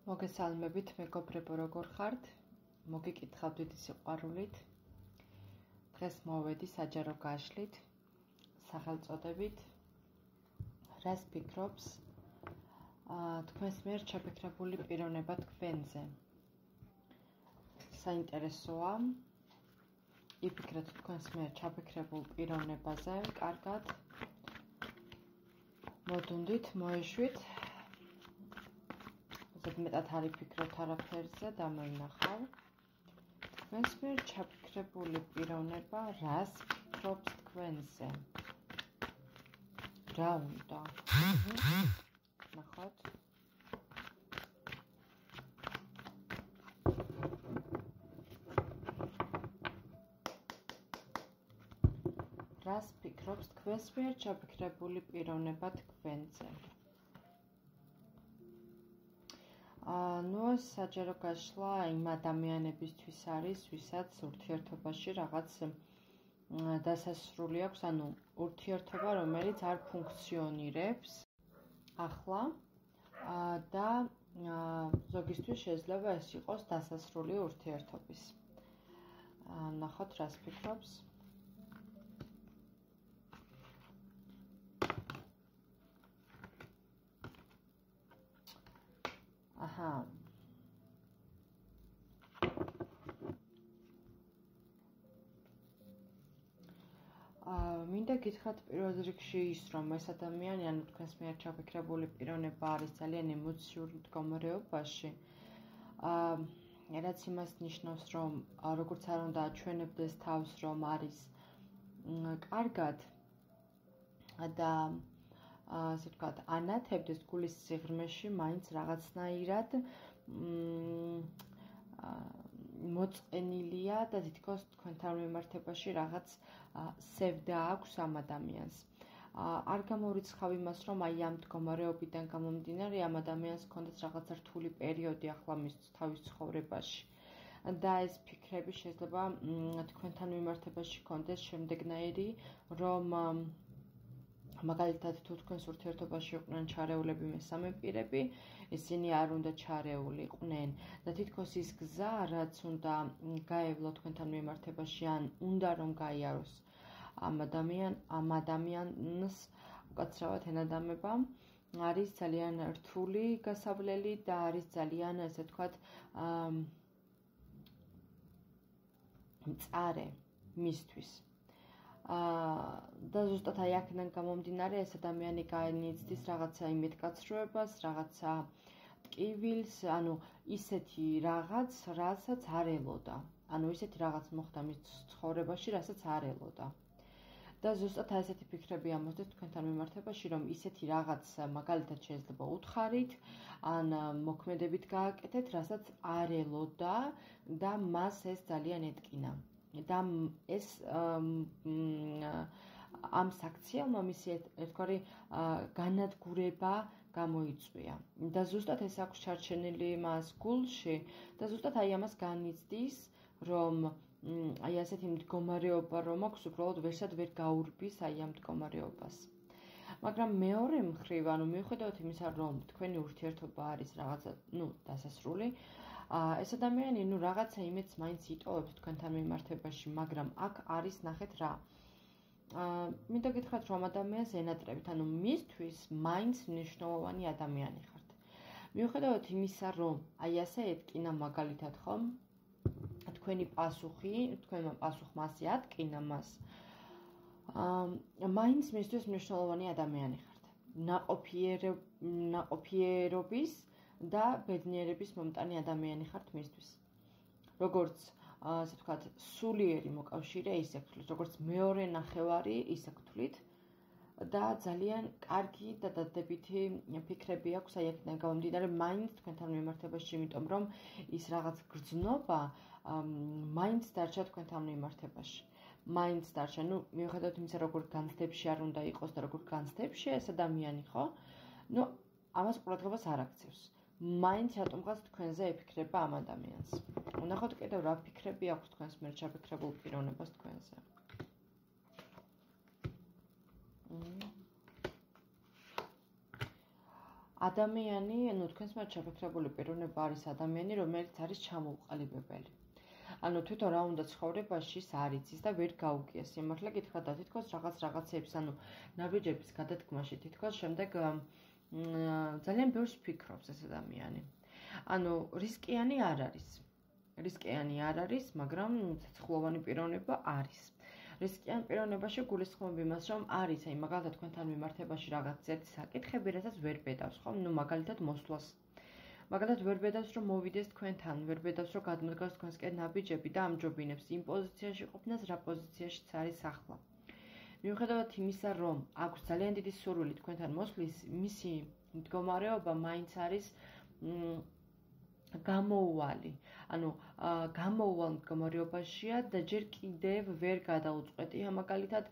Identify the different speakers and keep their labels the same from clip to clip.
Speaker 1: მოგესალმებით, მეგობრებო, როგორ ხართ? მოგიკითხავდით სიყვარულით. დღეს მოვედი საჯარო გაშლით, სახელწოდებით რას ფიქრობს თქვენს მიერ ჩაფიქრებული პიროვნება თქვენზე. საინტერესოა იფიქრეთ თქვენს მიერ ჩაფიქრებულ პიროვნებაზე, კარგად. მოდუნდით, მოეშვით. მეტად არ იფიქროთ არაფერზე, დამოინახავ. თქვენს მიერ ჩაფიქრებული პიროვნება რას ფიქრობს თქვენზე? რა უნდა? ნახოთ. რას ფიქრობს თქვენს მიერ ჩაფიქრებული პიროვნება თქვენზე? საჯარო გაშლა იმ ადამიანებისთვის არის, ვისაც ურთიერთობაში რაღაც დასასრული აქვს, ანუ ურთიერთობა, რომელიც არ ფუნქციონირებს ახლა და ზოგისთვის შეიძლება ეს იყოს დასასრული ურთიერთობის. ნახოთ, რას ფიქრობს. მინდა გითხრათ პირველ რიგში ის, რომ ეს ადამიანი, ანუ თქვენს მიერ ჩაფიქრებული პიროვნება არის ძალიან ემოციური მდგომარეობაში, რაც იმას ნიშნავს, რომ როგორც არ უნდა აჩვენებდეს თავს, რომ არის კარგად და ასე ვთქვათ, ანათებდეს გულის სიღრმეში, მაინც რაღაცნაირად მოწყენილია და თითქოს თქვენთან მიმართებაში რაღაც სევდა აქვს ამ ადამიანს. არ გამორიცხავ იმას, რომ აი ამ მდგომარეობიდან გამომდინარე ამ ადამიანს ჰქონდეს რაღაც რთული პერიოდი ახლა მის თავის ცხოვრებაში. და ეს ფიქრები შეიძლება თქვენთან მიმართებაში ჰქონდეს შემდეგნაირი, რომ მაგალითად თუ თქვენს ურთიერთობაში იყვნენ ჩარეულები მესამე პირები, ისინი არ უნდა ჩარეულიყვნენ და თითქოს ის გზა, რაც უნდა გაევლო თქვენთან მიმართებაში, ან უნდა რომ გაიაროს ამ ადამიანს უკაცრავად ენადამება, არის ძალიან რთული გასავლელი და არის ძალიან, ესე ვთქვათ, მწარე მისთვის. და ზუსტად აი აქედან გამომდინარე ეს ადამიანი განიცდის რაღაცა იმედგაცრუებას, რაღაცა ტკივილს, ანუ ისეთი რაღაც, რასაც არ ელოდა. ანუ ისეთი რაღაც მოხდა მის ცხოვრებაში, რასაც არ ელოდა. და ზუსტად ესეთი ფიქრები ამოსდეს თქვენთან მიმართებაში, რომ ისეთი რაღაც მაგალითად შეიძლება უთხარით, ან მოქმედებით გააკეთეთ, რასაც არ ელოდა და მას ეს ძალიან ეტკინა. და ეს ამ საქციელმა მისი ერთგვარი განადგურება გამოიწვია. და ზუსტად ეს აქვს ჩარჩენილი მას გულში და ზუსტად აი ამას განიცდის, რომ აი ასეთი მდგომარეობა რომ აქვს, უბრალოდ ვერსად ვერ გაურბის აი ამ მდგომარეობას. მაგრამ მეორე მხრივ, ანუ მიუხედავად იმისა, რომ თქვენი ურთიერთობა არის რაღაცა, დასასრული, ეს ადამიანი, რაღაცა იმედს მაინც იტოვებს თქვენთან მიმართებაში, მაგრამ აქ არის ნახეთ რა. მინდა გითხრათ, რომ ადამიანს ენატრებით, ანუ მისთვის მაინც მნიშვნელოვანი ადამიანი ხართ. მიუხედავად იმისა, რომ აი ასე ეტკინა მაგალითად ხომ, თქვენი პასუხი, თქვენმა პასუხმა ასე ატკინა მას, მაინც მისთვის მნიშვნელოვანი ადამიანი ხართ. ნაყოფიერობის და ბედნიერების მომტანი ადამიანი ხართ მისთვის. როგორც, ასე ვთქვათ, სულიერი მოკავშირე ისე გთვლით, როგორც მეორე ნახევარი ისე გთვლით და ძალიან კარგი და დადებითი ფიქრები აქვს აი აქედან გამომდინარე მაინც თქვენთან მიმართებაში, იმიტომ რომ ის რაღაც გრძნობა მაინც დარჩა თქვენთან მიმართებაში. მაინც დარჩა, მიუხედავად იმისა, როგორ განცდებში არ უნდა იყოს და როგორ განცდებშია ეს ადამიანი, ხო? ამას ყურადღებას არ აქცევს. მაინც რატომღაც თქვენზე ეფიქრება ამ ადამიანს. ვნახოთ კიდევ რა ფიქრები აქვს თქვენს მიერ ჩაფიქრებულ პიროვნებას თქვენზე. ადამიანი, ანუ თქვენს მათ შეფეთრებული პიროვნება არის ადამიანი, რომელიც არის ჩამოუყალიბებელი. ანუ თვითონ რა უნდა ცხოვრებაში არ იცის და ვერ გაუგია სიმართლე გითხრათ და თითქოს რაღაცეებს, ანუ ნაბიჯების გადადგმაში თითქოს შემდეგ ძალიან ბევრს ფიქრობს ეს ადამიანი. ანუ რისკიანი არ არის, მაგრამ ცოცხლოვანი პიროვნება არის. რისკიან პიროვნებაში გულისხმობ იმას, რომ არის, აი მაგალითად თქვენთან მიმართებაში რაღაც ზეთი საკითხები, რასაც ვერ ბედავს, ხო? ნუ მაგალითად მოსვლას. მაგალითად ვერ ბედავს, რომ მოვიდეს თქვენთან, ვერ ბედავს, რომ გადმოდგას თქვენსკენ ნაბიჯები და ამჯობინებს იმ პოზიციაში ყოფნას, რა პოზიციაშიც არის ახლა. მიუხედავად იმისა, რომ აქვს ძალიან დიდი სურვილი თქვენთან მოსვლის, მისი მდგომარეობა მაინც არის გამოუვალი. ანუ გამოუვალ მდგომარეობაშია და ჯერ კიდევ ვერ გადაუწყვეტია მაგალითად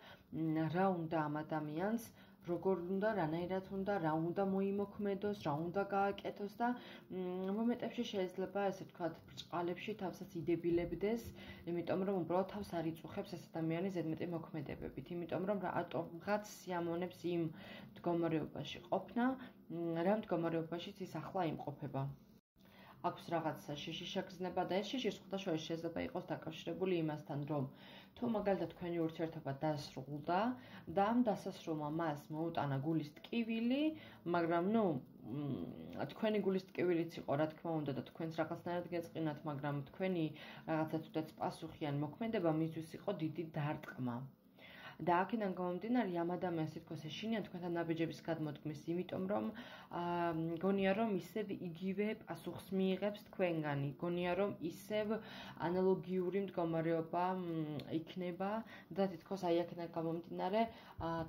Speaker 1: რა უნდა ამ ადამიანს, როგორ უნდა, რანაირად უნდა, რა უნდა მოიმოქმედოს, რა უნდა გააკეთოს და მომენტებში შეიძლება ესე ვთქვათ, ბრჭყალებში თავსაც იდებილებდეს, იმიტომ რომ უბრალოდ თავს არ იწუხებს ეს ადამიანი ზედმეტი მოქმედებებით, იმიტომ რომ რატომღაც სიამოვნებს იმ მდგომარეობაში ყოფნა, რა მდგომარეობაშიც ის ახლა იმყოფება. აქვს რაღაცა შიში შეგრძნება და ეს შიში სხვადასხვა შეიძლება იყოს დაკავშირებული იმასთან, რომ თუ მაგალითად თქვენი ურთიერთობა დასრულდა და ამ დასასრულმა მას მოუტანა გულის ტკივილი, მაგრამ ნუ თქვენი გულის ტკივილიც იყო, რა თქმა უნდა და თქვენს რაღაცნაირად გეწყინათ, მაგრამ თქვენი რაღაცა თუდაც პასუხიან მოქმედება მისთვის იყო დიდი დარტყმა. და აქედან გამომდინარე ამ ადამიანს თითქოს ეშინია თქვენთან ნაბიჯების გადმოდგმის, იმიტომ რომ გონია რომ ისევ იგივე პასუხს მიიღებს თქვენგანი, გონია რომ ისევ ანალოგიური მდგომარეობა იქნება და თითქოს აი აქედან გამომდინარე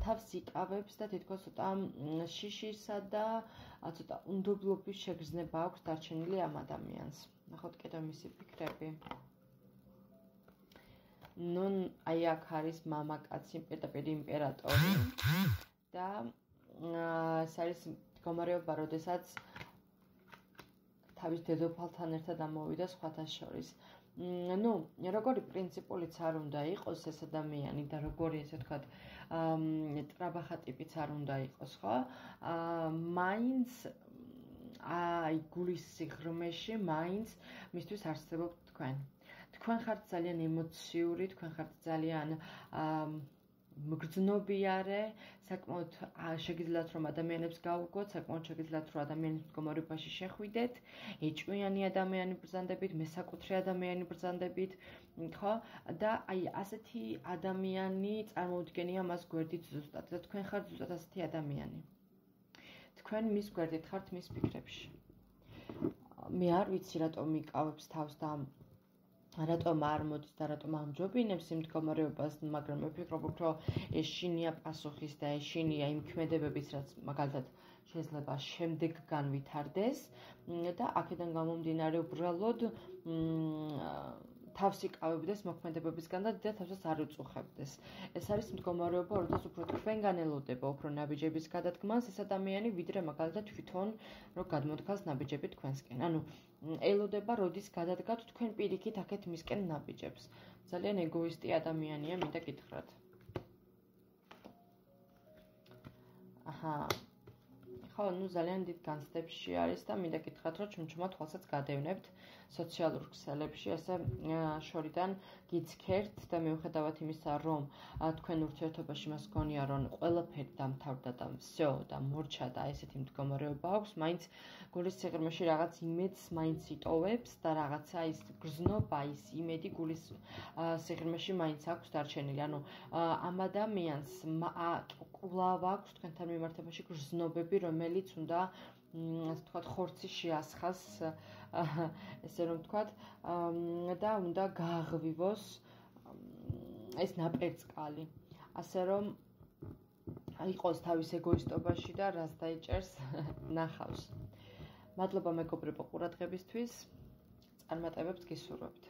Speaker 1: თავს იკავებს და თითქოს ცოტა შიშისა და ცოტა უნდობლობის შეგრძნება აქვს დარჩენილი ამ ადამიანს. ნახოთ კიდევ მისი ფიქრები. ნუ აი აქ არის მამაკაცი პირდაპირ იმპერატორი და ეს არის მდგომარეობა, როდესაც თავის დედოფალთან ერთად ამოვიდა სხვათა შორის. ნუ როგორი პრინციპულიც არ უნდა იყოს ეს ადამიანი და როგორი ესე ვთქვათ ტრაბახა ტიპიც არ უნდა იყოს, ხო? მაინც აი გულის სიღრმეში მაინც მისთვის არსებობთ თქვენ. თქვენ ხართ ძალიან ემოციური, თქვენ ხართ ძალიან მგრძნობიარე, საკმაოდ შეგიძლიათ რომ ადამიანებს გაუგოთ, საკმაოდ შეგიძლიათ რომ ადამიანის მდგომარეობაში შეხვიდეთ, ეჭვიანი ადამიანი ბრძანდებით, მესაკუთრე ადამიანი ბრძანდებით, ხო? და აი ასეთი ადამიანი წარმოუდგენია მას გვერდით ზუსტად და თქვენ ხართ ზუსტად ასეთი ადამიანი. თქვენ მის გვერდით ხართ მის ფიქრებში. მე არ ვიცი რატომ მიკავებს თავს და რატომ არ მოდის და რატომ ამჯობინებს იმ მდგომარეობას, მაგრამ მე ვფიქრობ, რომ ეშინია პასუხის და ეშინია იმ ქმედებების, რაც მაგალითად შეიძლება შემდეგ განვითარდეს და აქედან გამომდინარე უბრალოდ თავს იკავებდეს მოქმედებებისგან და დიდად თავსაც არ უწუხებდეს. ეს არის მდგომარეობა, როდესაც უფრო თქვენგან ელოდება უფრო ნაბიჯების გადადგმას ეს ადამიანი, ვიდრე მაგალითად თვითონ რომ გადმოდგას ნაბიჯები თქვენსკენ. ანუ ელოდება, როდის გადადგათ თქვენ პირიქით აქეთ მისკენ ნაბიჯებს. ძალიან ეგოისტი ადამიანია, მინდა გითხრათ. აჰა. ხო, ნუ ძალიან დიდ განცდებში არის და მინდა გითხრათ, რომ ჩუმჩუმა თვალსაც გადევნებთ სოციალურ ქსელებში, ასე შორიდან გიცქერთ და მიუხედავად იმისა, რომ თქვენ ურთიერთობაში მას გონია, რომ ყველაფერი დამთავრდა და всё და მორჩა და ესეთი მდგომარეობა აქვს, მაინც გულის სიღრმეში რაღაც იმედს მაინც იტოვებს და რაღაცა ის გრძნობა, ის იმედი გულის სიღრმეში მაინც აქვს დარჩენილი. ანუ ამ ადამიანს კვლავ აქვს თქვენთან მიმართებაში გრძნობები, რომელიც უნდა ასე ვთქვათ, ხორცი შეასხას, ესე რომ ვთქვათ, და უნდა გააღვივოს ეს ნაპერწკალი. ასე რომ იყოს თავის ეგოისტობაში და რას დაიჭერს ნახავს. მადლობა მეგობრებო ყურადღებისთვის. წარმატებებს გისურვებთ.